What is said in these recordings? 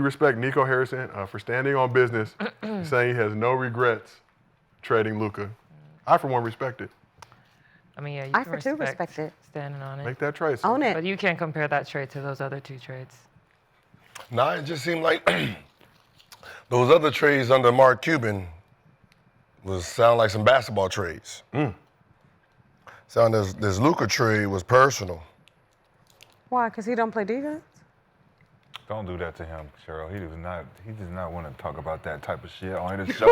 respect Nico Harrison for standing on business, saying he has no regrets trading Luka. I, for one, respect it. I mean, yeah, you I, can for two, respect it. standing on it. Make that trade. Own it. But you can't compare that trade to those other 2 trades. Nah, it just seemed like those other trades under Mark Cuban sound like some basketball trades. Sound this Luka trade was personal. Why? Because he don't play defense? Don't do that to him, Cheryl. He does not want to talk about that type of shit on his show.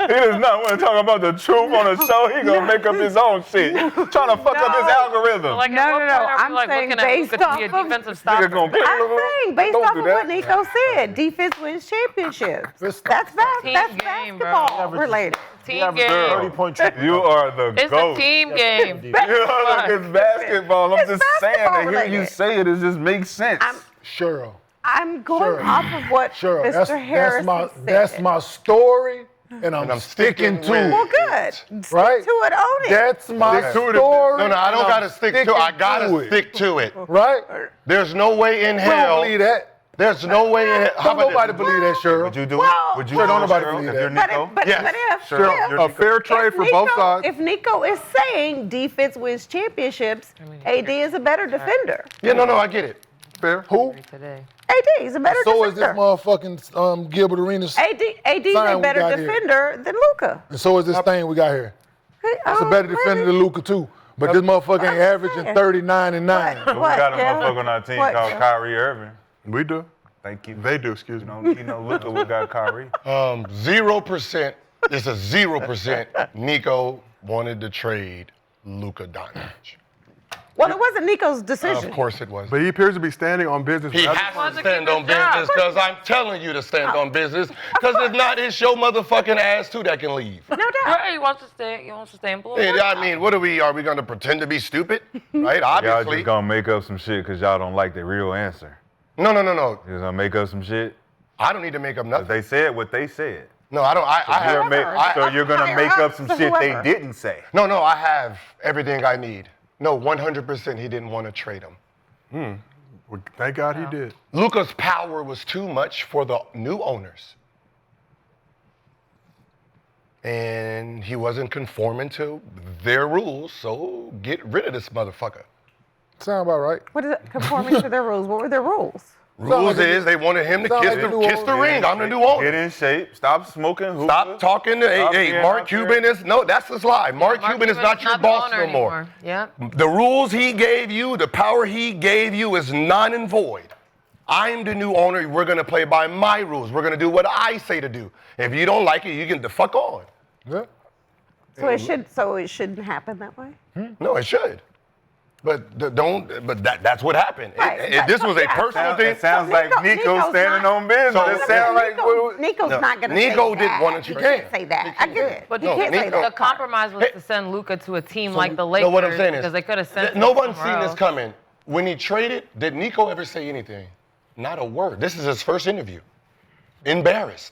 He does not want to talk about the truth on the show. He gonna make up his own shit. Trying to fuck up his algorithm. Like, No. I'm saying based off a of- defensive Nigga stopper. gonna I'm saying based Don't off do of that. what Nico said, defense wins championships. Let's That's Team game, bro. basketball related. Team He averaged game. 30-point triple. You are the It's GOAT. a team game. You know, it's basketball. I'm It's just saying basketball to hear you related. say it just makes sense. Cheryl. I'm going Sure. off of what Sure, Mr. Harrison said. that's my story, and I'm sticking to it. Well, good. Stick Right? to it, own it. That's my Stick to it. story. No, I don't and gotta I'm stick to it. I gotta sticking stick to it. Right? There's no way in We don't hell. believe that. There's no way in hell. How Don't about nobody this? believe that, Cheryl. Would you do Well, it? Would you Sure, do don't it, nobody Cheryl, believe if that. you're But Nico? if, Sure. A fair trade for both sides. If Nico is saying defense wins championships, AD is a better defender. Yeah, no, I get it. Fair. Who? Today. AD is a better So is this defender. motherfucking Gilbert Arenas. AD is Fine, a we better got here. defender than Luka. And so is this thing we got here. It's a better defender than Luka, too. But this motherfucker ain't averaging 39 and 9. But we got a motherfucker on our team What, called Jeff? Kyrie Irving. We do. Thank you. They do, excuse me. You know, look at we got Kyrie. 0%. It's a 0%. Nico wanted to trade Luka Doncic. Well, it wasn't Nico's decision. Of course it was. But he appears to be standing on business. He That's- has to to stand keep on his job. business because I'm telling you to stand on business because it's not his show motherfucking ass too that can leave. No doubt. Right, he wants to stay in blue. And I mean, what are we going to pretend to be stupid? Right? Y'all Obviously. just gonna make up some shit because y'all don't like the real answer. No. You just gonna make up some shit? I don't need to make up 'Cause nothing. they said what they said. No, I don't. I have. So you're gonna make up some shit they whoever. didn't say. No, I have everything I need. No, 100% he didn't want to trade him. Well, thank God he did. Luka's power was too much for the new owners. And he wasn't conforming to their rules, so get rid of this motherfucker. Sound about right. What is it? Conforming to their rules. What were their rules? Rules is they wanted him to Sound kiss like the, the kiss the new ring. I'm the new owner. Get in shape. Stop smoking hookah. Stop talking to, Stop hey, being Mark out there. Cuban is, no, that's his lie. Mark Cuban is not your the boss owner no more. anymore. Yep. The rules he gave you, the power he gave you is non and void. I'm the new owner. We're going to play by my rules. We're going to do what I say to do. If you don't like it, you can the fuck on. Yeah. So it shouldn't happen that way? No, it should. But that's what happened. Right. This was a Yeah. personal thing. It sounds like Nico Nico's standing not- on business. So- It sounds like Nico's No, not going to say Nico that. didn't want it. He You can't can't. say that. I get it. But He No, can't say Nico- that. the compromise was to send Luka to a team like the No, Lakers. what I'm saying is, because they could have sent no him one's somewhere seen this else. coming. When he traded, did Nico ever say anything? Not a word. This is his first interview. Embarrassed.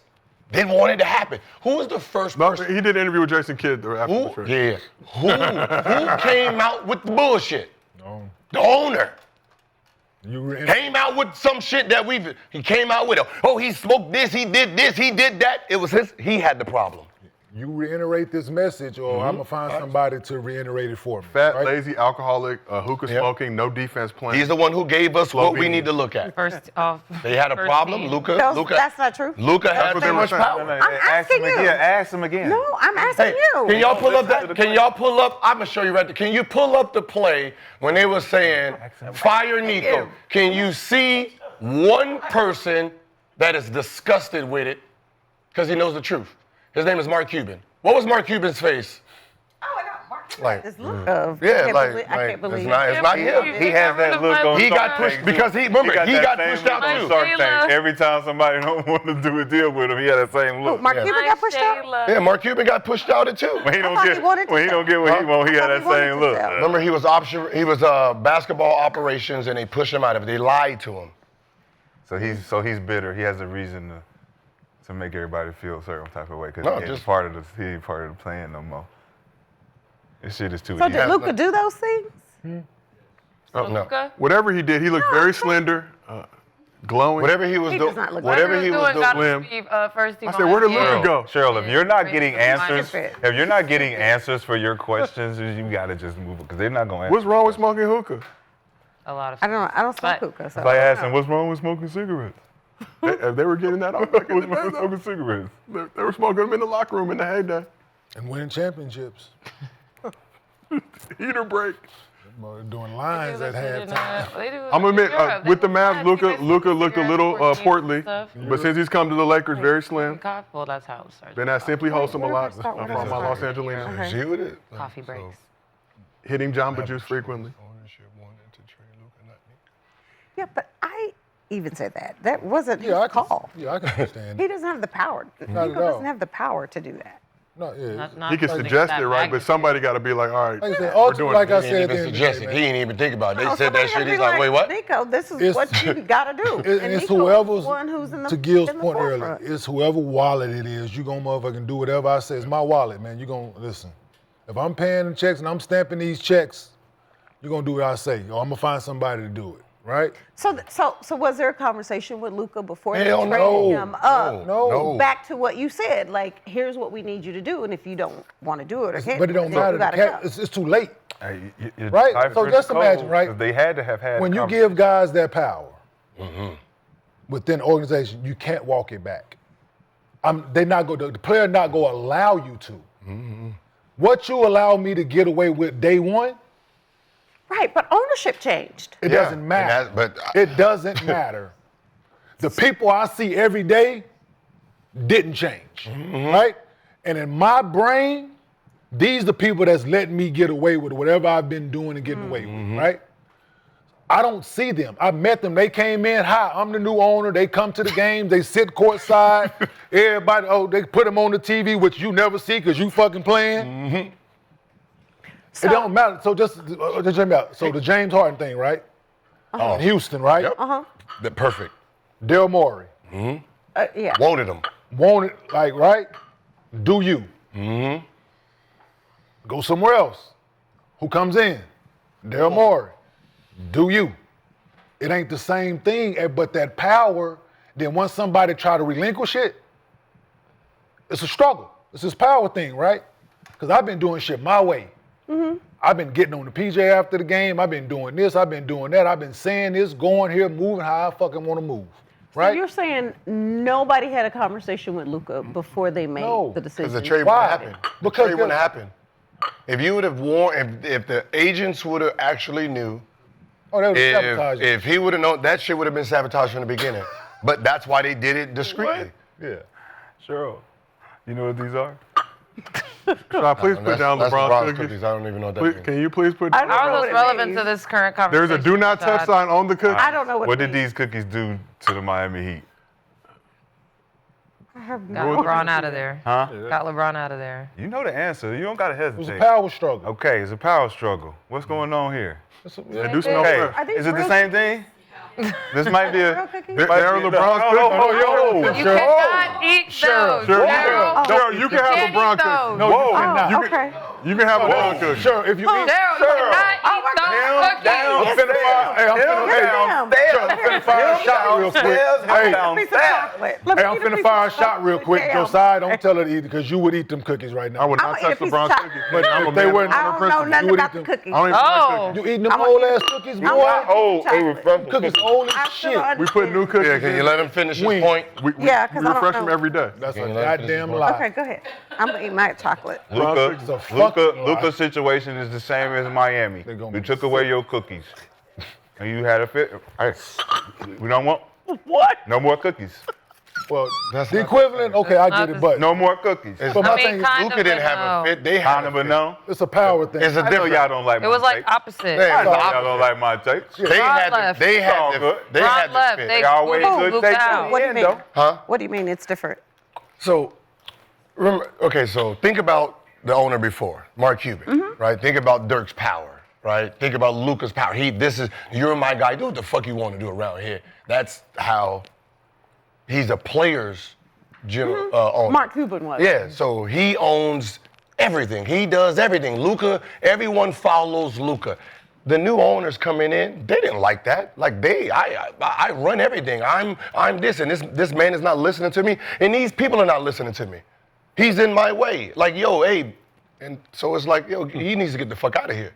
Didn't want it to happen. Who was the first No, person? he did an interview with Jason Kidd after the Who? trade. Yeah. Who came out with the bullshit? No. The owner. You re- Came out with some shit that he came out with. Oh, he smoked this, he did that. It was he had the problem. You reiterate this message, or I'm gonna find somebody to reiterate it for me. Fat, right? lazy, alcoholic, hookah Yep. smoking, no defense playing. He's the one who gave us what we Slovenia. need to look at. First off. They had a first problem. team. Luka. That's not true. Luka had what too they were much saying. power. I'm asking you. Ask him again. No, I'm asking Hey, you. can y'all pull up that? Can y'all pull up? I'm gonna show you right there. Can you pull up the play when they were saying fire Nico? Can you see one person that is disgusted with it because he knows the truth? His name is Mark Cuban. What was Mark Cuban's face? Oh, I know. Mark, Like, this look of. yeah, I can't like, believe, I can't believe it's not him. He has that look on He got Shark pushed Tank, because too. he got that same pushed out look on too. Shark Shayla. Tank. Every time somebody don't want to do a deal with him, he had that same look. Mark Cuban got pushed out? Yeah, Mark Cuban got pushed out it too. When he don't thought get he wanted to when he don't get what he want, he I had thought that he wanted same to look. sell. Remember, he was basketball operations, and they pushed him out of it. They lied to him. So he's bitter. He has a reason to make everybody feel a certain type of way because No, he ain't just- part of the plan no more. This shit is too So easy. did Luka do those things? No. Luka? Whatever he did, he looked very slender. glowing. Whatever he was He doing, does not look whatever Whatever he was doing. gotta Slim. be, first team I said, where did All-NBA. Luka go? Cheryl, if you're not getting answers, fit. if you're not getting answers for your questions, you gotta just move it because they're not gonna answer. What's wrong with smoking hookah? A lot of. I don't smoke But- hookah. So It's like asking, what's wrong with smoking cigarettes? They were getting that off back in the What's day, wrong with though. smoking cigarettes? They were smoking them in the locker room in the heyday. And winning championships. Heater break. Doing lines at halftime. I'm gonna admit, with the Mavs, Luka looked a little portly, but since he's come to the Lakers, very slim. Well, that's how it starts. Been at Simply Wholesome a lot Where from does it my start? Los Angeles. Okay. See what it? Coffee breaks. Hitting Jamba Juice frequently. Ownership wanted to trade Luka, not Nico. Yeah, but I even said that. That wasn't his I can, call. yeah, I can understand He it. doesn't have the power. Not Nico at all. doesn't have the power to do that. No, yeah. Not He can something suggest that it, right? But magnitude. somebody got to be like, all right, Like I said, we're ultimately, doing like it. I He said, didn't at the even end of the suggest day, it. man, He didn't even think about it. They No, said that somebody shit. had to He's be like, wait, what? Nico, this is It's- what you got to do. And It's Nico whoever's, is the one who's in the to Gil's in the point earlier, forefront. it's whoever wallet it is, you gonna motherfucking do whatever I say. It's my wallet, man. You gonna, listen, if I'm paying the checks and I'm stamping these checks, you're gonna do what I say. Or I'm gonna find somebody to do it, right? So was there a conversation with Luka before they Hell traded no. him up? No. Back to what you said, like, here's what we need you to do, and if you don't want to do it or can't, But it don't do then matter. you The gotta cap, go. it's too late. Hey, you're Right? deciphering So just the imagine, code, right? 'cause they had to have had. When you conversation. give guys that power within the organization, you can't walk it back. The player not gonna allow you to. What you allow me to get away with day one, Right, but ownership changed. it Yeah, doesn't and matter. but It doesn't matter. The people I see every day didn't change, right? And in my brain, these the people that's letting me get away with whatever I've been doing and getting away with, right? I don't see them. I met them. They came in, hi, I'm the new owner. They come to the games. They sit courtside. Everybody, they put them on the TV, which you never see because you fucking playing. It don't matter. So just check me out. So the James Harden thing, right? In Houston, right? Yep. They're perfect. Daryl Morey. Yeah. Wanted him. Want it, like, right? Do you? Go somewhere else. Who comes in? Daryl Morey. Do you? It ain't the same thing, but that power, then once somebody try to relinquish it, it's a struggle. It's this power thing, right? Because I've been doing shit my way. I've been getting on the PJ after the game. I've been doing this. I've been doing that. I've been saying this, going here, moving how I fucking want to move, So right? you're saying nobody had a conversation with Luka before they made No, the 'cause decision? Because the trade Why? wouldn't happen. The Because trade wouldn't the- happen. If you would have if the agents would have actually knew, Oh, they was sabotaging. if he would have known, that shit would have been sabotaged from the beginning. But that's why they did it discreetly. Yeah. Cheryl, you know what these are? Should I please put down That's LeBron's cookies? I don't even know what that Please, means. can you please put I down don't How know are what those it relevant means. to this current conversation? There's a do not touch sign on the cookie. I don't know what What it did means. these cookies do to the Miami Heat? Got LeBron out of there. Huh? Got LeBron out of there. You know the answer. You don't gotta It was a hesitate. power struggle. Okay, it's a power struggle. What's going on here? And do some Okay, more. Are these is it the real same thing? This might be Real a. cookies? They're might be- LeBron's Oh, cookies. yo. You cannot eat those. Cheryl, you can have can't LeBron eat those. cookies. No, you cannot. Oh, okay. You can have LeBron cookies. Sure, if you eat. Daryl, you cannot eat those cookies. I'm finna fire. Hey, I'm finna fire a shot real quick. Hey, A piece of chocolate. Let me hey, I'm eat a finna piece fire a of shot chocolate. real quick. Damn. Josiah, don't tell her to eat because you would eat them cookies right I now. would I'ma not eat a touch piece of LeBron's chocolate. cookies. But I'm a if they man weren't- of I don't know principle. nothing would about eat the them. cookies. I don't even like Oh. cookies. You eating them I'm old gonna ass eat- cookies, I'm boy? gonna eat chocolate. Cookies old as I shit. still We put new cookies Yeah, can you in. let him finish his When? point? We Yeah, 'cause I don't refresh know. them every day. That's a Can you let him goddamn finish lie. Okay, go ahead. I'm gonna eat my chocolate. Luka, It's a fucking lie. Luka's situation is the same as Miami. They gonna We be took away your cookies, and you had a fit. Hey, we don't want What? no more cookies. Well, That's the not equivalent, okay, I get it, but No more cookies. but my I mean, thing is, kind Luka of, didn't but have no. a fit. They had Kind of a a fit. no. it's a power thing. It's a I know difference. y'all don't like my It was like takes. opposite. Yeah, I know it's y'all don't like my takes. They had left. they It's all had good. the they Ron had the left. fit. They They always excluded good Luka takes out. at What the do you end, mean? though. Huh? What do you mean it's different? So, remember, okay, so think about the owner before, Mark Cuban, right? Think about Dirk's power, right? Think about Luka's power. You're my guy. Do what the fuck you want to do around here. That's how he's a player's general owner. Mark Cuban was. Yeah, so he owns everything. He does everything. Luka, everyone follows Luka. the new owners coming in, they didn't like that. Like I run everything. I'm this, and this man is not listening to me, and these people are not listening to me. He's in my way. Like, yo, hey, and so it's like, yo, he needs to get the fuck out of here.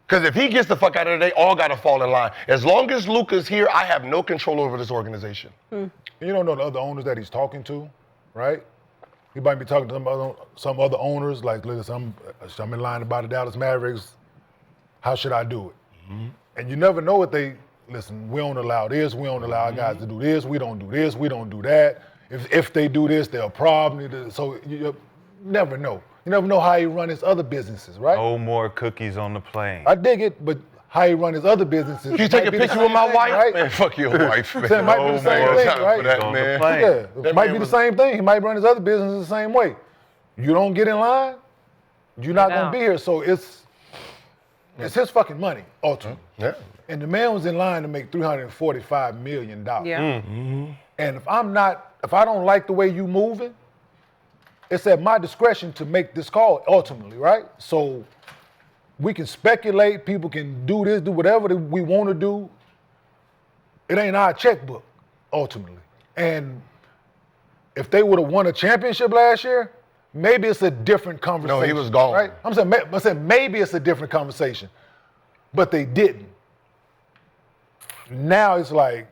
Because if he gets the fuck out of there, they all got to fall in line. As long as Luka's here, I have no control over this organization. You don't know the other owners that he's talking to, right? He might be talking to some other owners, like, listen, I'm in line about the Dallas Mavericks. How should I do it? And you never know what listen, we don't allow this, we don't allow guys to do this, we don't do this, we don't do that. If they do this, they're a problem. So you never know. You never know how he run his other businesses, right? No more cookies on the plane. I dig it, but how he run his other businesses. You take a picture with my wife? Right? Man, fuck your wife, man. It might be the same thing, right? For that, man. Yeah, it might be the same thing. He might run his other businesses the same way. You don't get in line, you're not going to be here. So it's his fucking money, ultimately. Yeah. And the man was in line to make $345 million. Yeah. And if I don't like the way you moving, it's at my discretion to make this call ultimately, right? So we can speculate, people can do this, do whatever we want to do. It ain't our checkbook, ultimately. And if they would have won a championship last year, maybe it's a different conversation. No, he was gone. Right? I'm saying maybe it's a different conversation. But they didn't. Now it's like,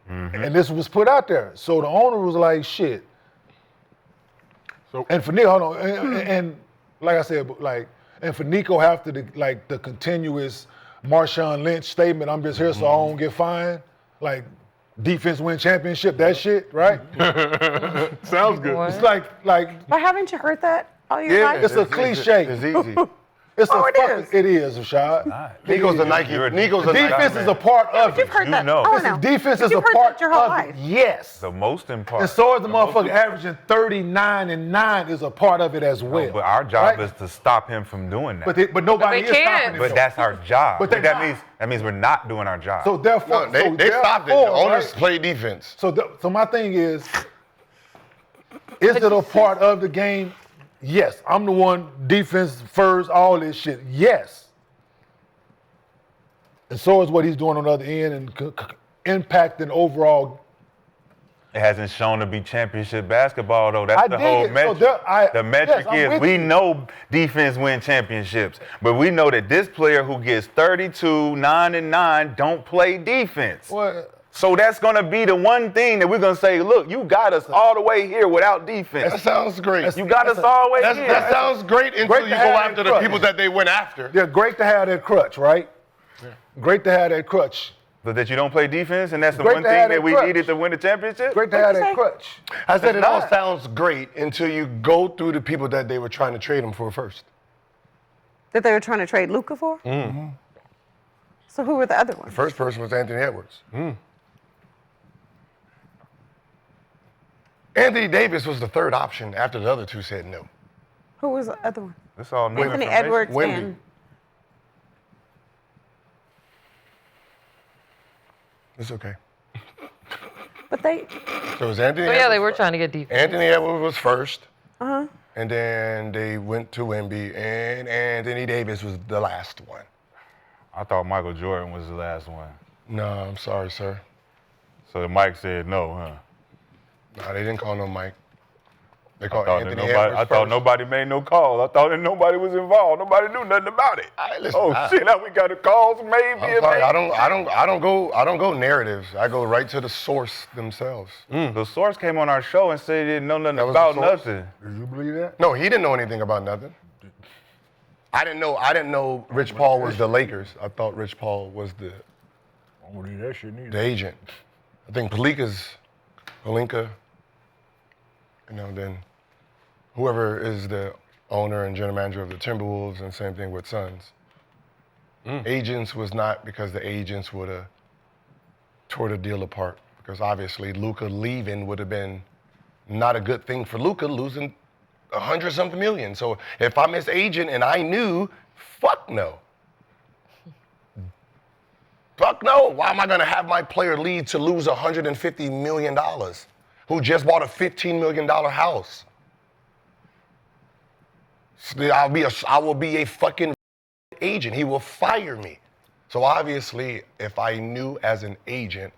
and this was put out there. So the owner was like, shit. So, And for Nico, hold on, and like I said, and for Nico after the continuous Marshawn Lynch statement, I'm just here so I don't get fined, like defense win championship, that shit, right? sounds good. What? It's like But haven't you heard that all your life? it's a cliche. It's easy. It is, Rashad. Nico's a Nike. Nico's a Defense Nike is a part of You've it. heard that. know. Oh, Listen, no. defense is a You've heard part that your whole of life. it. Yes. The most important. And so is the motherfucker averaging 39-9 is a part of it as well. But our job right? is to stop him from doing that. But nobody But is they stopping can't. him. But that's our job. But they're that not. means we're not doing our job. So therefore, No, they stopped it. The owners play defense. So my thing is it a part of the game? Yes. I'm the one, defense first, all this shit. Yes. And so is what he's doing on the other end and impacting overall. It hasn't shown to be championship basketball, though. That's I the dig whole it. So metric. The metric I'm is with we you. know defense win championships, but we know that this player who gets 32, 9 and 9 don't play defense. Well, So that's going to be the one thing that we're going to say, look, you got us all the way here without defense. That sounds great. You got us all the way here. That sounds great until Great you to go have after that the crutch. people that they went after. yeah, great to have that crutch, right? Great to have that crutch. But that you don't play defense, and that's the Great one to thing have that that we crutch. needed to win the championship? Great to have you that say? crutch. I said it all not. sounds great until you go through the people that they were trying to trade him for first. That they were trying to trade Luka for? Mm-hmm. So who were the other ones? First person was Anthony Edwards. Anthony Davis was the third option after the other two said no. Who was the other one? That's all new Anthony information. Edwards Wemby. and It's okay. but they So it was Anthony Oh, Edwards. yeah, they were trying to get defense. Anthony Edwards was first. And then they went to Wemby, and Anthony Davis was the last one. I thought Michael Jordan was the last one. No, I'm sorry, sir. So Mike said no, huh? No, they didn't call no Mike. They I called thought, that Anthony nobody, Edwards I thought first. nobody made no call. I thought that nobody was involved. Nobody knew nothing about it. listen, Oh shit! Now we got the calls. Maybe. I'm sorry, I don't go narratives. I go right to the source themselves. The source came on our show and said he didn't know nothing That was about the source? nothing. Did you believe that? No, he didn't know anything about nothing. I didn't know Rich Paul was the Lakers. I thought Rich Paul was the I don't believe that shit neither. agent. I think Pelinka, then whoever is the owner and general manager of the Timberwolves, and same thing with Suns. Agents was not because the agents would have tore the deal apart, because obviously Luka leaving would have been not a good thing for Luka, losing 100-something million. So if I'm his agent and I knew, fuck no. Fuck no. Why am I going to have my player lead to lose $150 million who just bought a $15 million house? I will be a fucking agent. He will fire me. So obviously, if I knew as an agent,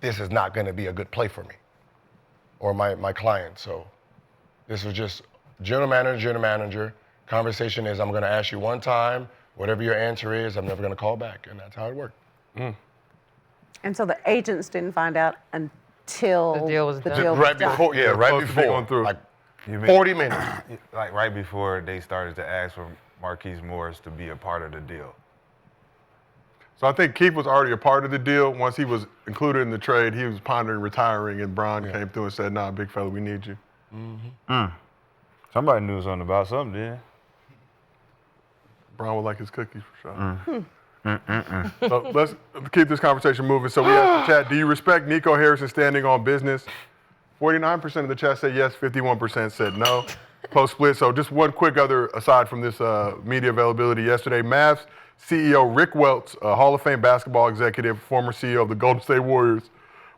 this is not going to be a good play for me or my client. So this was just general manager. Conversation is, I'm going to ask you one time. Whatever your answer is, I'm never going to call back. And that's how it worked. And so the agents didn't find out until The deal was done. Right done. before, yeah, right close to being before. going through. Like You mean- 40 minutes. Like right before they started to ask for Marquise Morris to be a part of the deal. So I think Keith was already a part of the deal. Once he was included in the trade, he was pondering retiring, and Bron came through and said, "Nah, big fella, we need you." Somebody knew something about something, then. Bron would like his cookies for sure. So let's keep this conversation moving. So we asked the chat, do you respect Nico Harrison standing on business? 49% of the chat said yes, 51% said no. Close split. So just one quick other aside from this media availability yesterday. Mavs CEO Rick Welts, a Hall of Fame basketball executive, former CEO of the Golden State Warriors,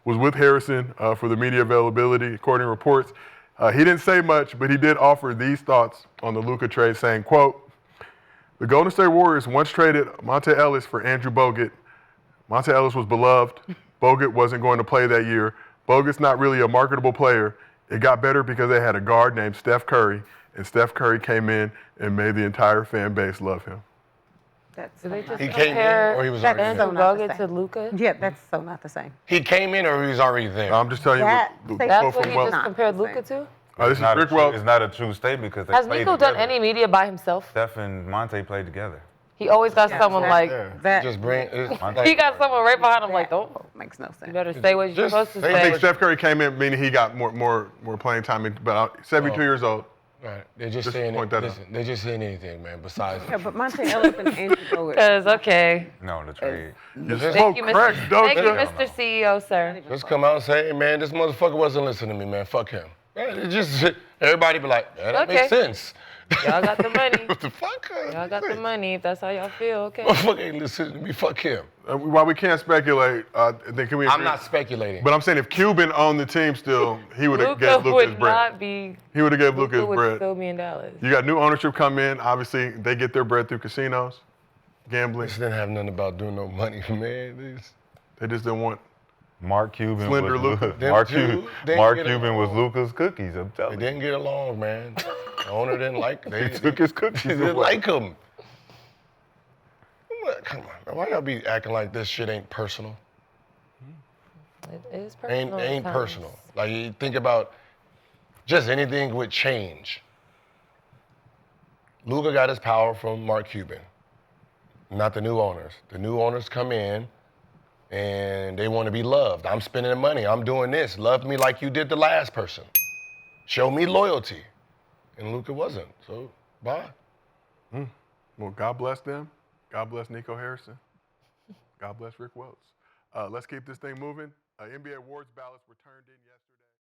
was with Harrison for the media availability, according to reports. He didn't say much, but he did offer these thoughts on the Luka trade, saying, quote, "The Golden State Warriors once traded Monte Ellis for Andrew Bogut. Monte Ellis was beloved. Bogut wasn't going to play that year. Bogut's not really a marketable player. It got better because they had a guard named Steph Curry, and Steph Curry came in and made the entire fan base love him." That's Did they just He came in compare or he was already That's there? so not the Bogut to same. Luka? Yeah, that's so not the same. He came in or he was already there? I'm just telling you That- what that's That's quote what from he Welts. just compared Luka to? This is Rick Welts. It's not a true statement because they Has played Nico done together. any media by himself? Steph and Monte played together. He always got someone like, That Just bring. It's Monte- he got someone right behind him like, don't, makes no you sense. better say what you're Just supposed to say I think say. Steph Curry came in, meaning he got more playing time, but 72 years old. Right. They're just Just saying. point that out. Listen, they're just saying anything, man. Besides. Yeah, but Monte Ellis and Andrew Bogut. Because, okay. No, the trade. You Thank smoke you, crack, don't Thank you, you? Mr. CEO, sir. Just come out and say, hey, man, this motherfucker wasn't listening to me, man. Fuck him. Yeah, it just everybody be like, yeah, that makes Okay. sense. Y'all got the money. What the fuck? Y'all got the money if that's how y'all feel, okay. Motherfucker ain't listening to me. Fuck him. While we can't speculate, then can we? I'm agree- not speculating. But I'm saying if Cuban owned the team still, he would have Luka gave Luka his would bread. not be, He would have gave Luka Luka his would bread. still be in Dallas. You got new ownership come in. Obviously, they get their bread through casinos, gambling. This didn't have nothing about doing no money, man. They just didn't want. Mark Cuban Slender was Luka. Them Mark, two, they Mark get Cuban was along. Luka's cookies. I'm They telling you. didn't get along, man. The owner didn't like. They took his cookies didn't away. like him. Come on, man. Why y'all be acting like this shit ain't personal? It is personal. Ain't at personal. times. Like you think about just anything with change. Luka got his power from Mark Cuban, not the new owners. The new owners come in and they want to be loved. I'm spending the money. I'm doing this. Love me like you did the last person. Show me loyalty. And Luka wasn't. So bye. Well, God bless them. God bless Nico Harrison. God bless Rick Welts. Let's keep this thing moving. NBA awards ballots were turned in yesterday.